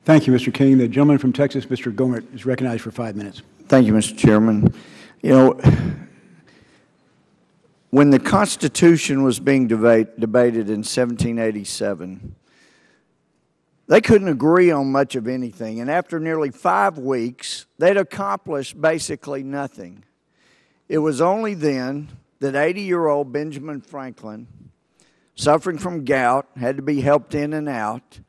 Thank you, Mr. King. The gentleman from Texas, Mr. Gohmert, is recognized for 5 minutes. Thank you, Mr. Chairman. You know, when the Constitution was being debated in 1787, they couldn't agree on much of anything. And after nearly 5 weeks, they'd accomplished basically nothing. It was only then that 80-year-old Benjamin Franklin, suffering from gout, had to be helped in and out,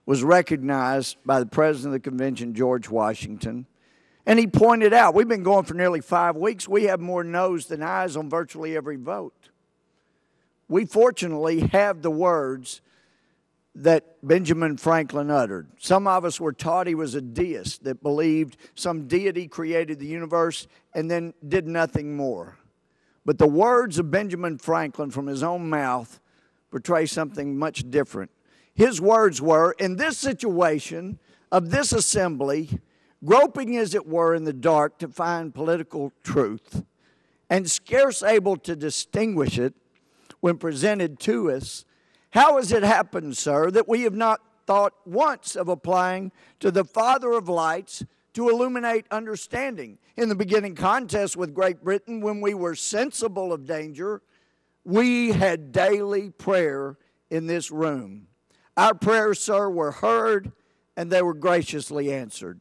was recognized by the President of the Convention, George Washington. And he pointed out, we've been going for nearly 5 weeks. We have more no's than ayes on virtually every vote. We fortunately have the words that Benjamin Franklin uttered. Some of us were taught he was a deist that believed some deity created the universe and then did nothing more. But the words of Benjamin Franklin from his own mouth portray something much different. His words were, in this situation of this assembly, groping as it were in the dark to find political truth, and scarce able to distinguish it when presented to us, how has it happened, sir, that we have not thought once of applying to the Father of lights to illuminate understanding? In the beginning contest with Great Britain, when we were sensible of danger, we had daily prayer in this room. Our prayers, sir, were heard, and they were graciously answered.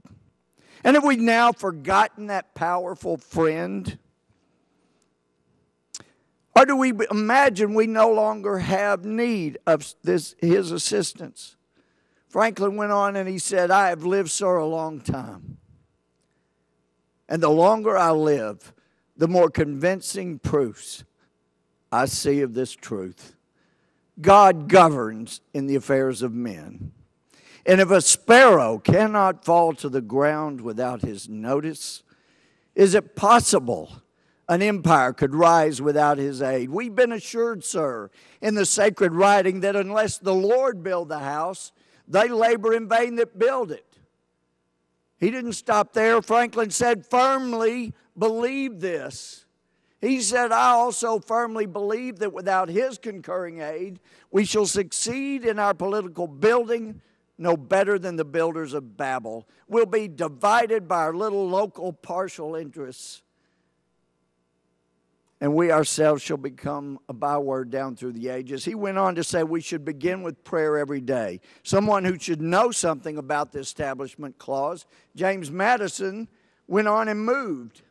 And have we now forgotten that powerful friend? Or do we imagine we no longer have need of his assistance? Franklin went on and he said, I have lived, sir, a long time. And the longer I live, the more convincing proofs I see of this truth. God governs in the affairs of men. And if a sparrow cannot fall to the ground without his notice, is it possible an empire could rise without his aid? We've been assured, sir, in the sacred writing that unless the Lord build the house, they labor in vain that build it. He didn't stop there. Franklin said, firmly believe this. He said, I also firmly believe that without his concurring aid, we shall succeed in our political building no better than the builders of Babel. We'll be divided by our little local partial interests, and we ourselves shall become a byword down through the ages. He went on to say we should begin with prayer every day. Someone who should know something about the Establishment Clause, James Madison, went on and moved,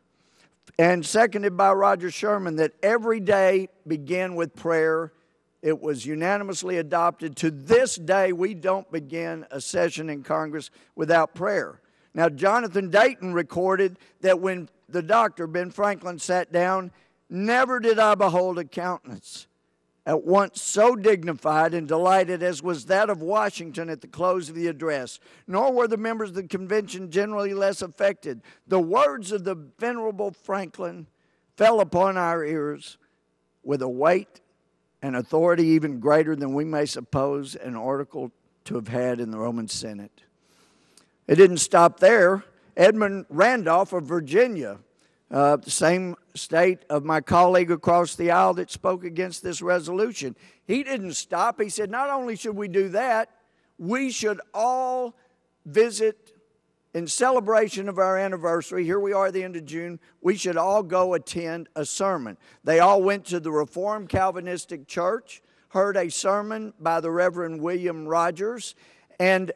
and seconded by Roger Sherman, that every day begin with prayer. It was unanimously adopted. To this day, we don't begin a session in Congress without prayer. Now, Jonathan Dayton recorded that when the doctor, Ben Franklin, sat down, never did I behold a countenance at once so dignified and delighted as was that of Washington at the close of the address. Nor were the members of the convention generally less affected. The words of the venerable Franklin fell upon our ears with a weight and authority even greater than we may suppose an article to have had in the Roman Senate. It didn't stop there. Edmund Randolph of Virginia, the same state of my colleague across the aisle that spoke against this resolution, he didn't stop. He said, not only should we do that, we should all visit in celebration of our anniversary. Here we are at the end of June. We should all go attend a sermon. They all went to the Reformed Calvinistic Church, heard a sermon by the Reverend William Rogers, and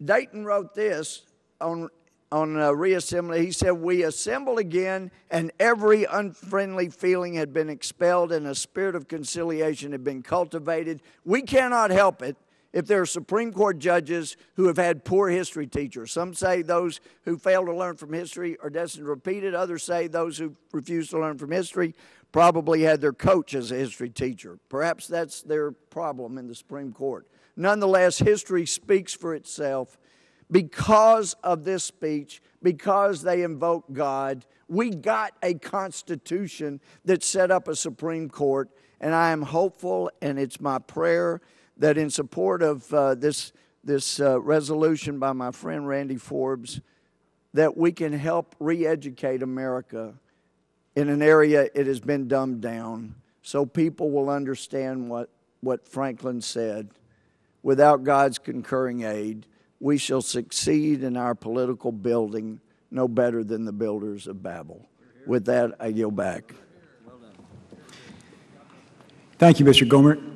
Dayton wrote this on reassembly. He said, we assembled again, and every unfriendly feeling had been expelled, and a spirit of conciliation had been cultivated. We cannot help it if there are Supreme Court judges who have had poor history teachers. Some say those who fail to learn from history are destined to repeat it. Others say those who refuse to learn from history probably had their coach as a history teacher. Perhaps that's their problem in the Supreme Court. Nonetheless, history speaks for itself. Because of this speech, because they invoke God, we got a Constitution that set up a Supreme Court, and I am hopeful, and it's my prayer that in support of this resolution by my friend Randy Forbes, that we can help re-educate America in an area it has been dumbed down, so people will understand what Franklin said. Without God's concurring aid, we shall succeed in our political building no better than the builders of Babel. With that, I yield back. Thank you, Mr. Gohmert.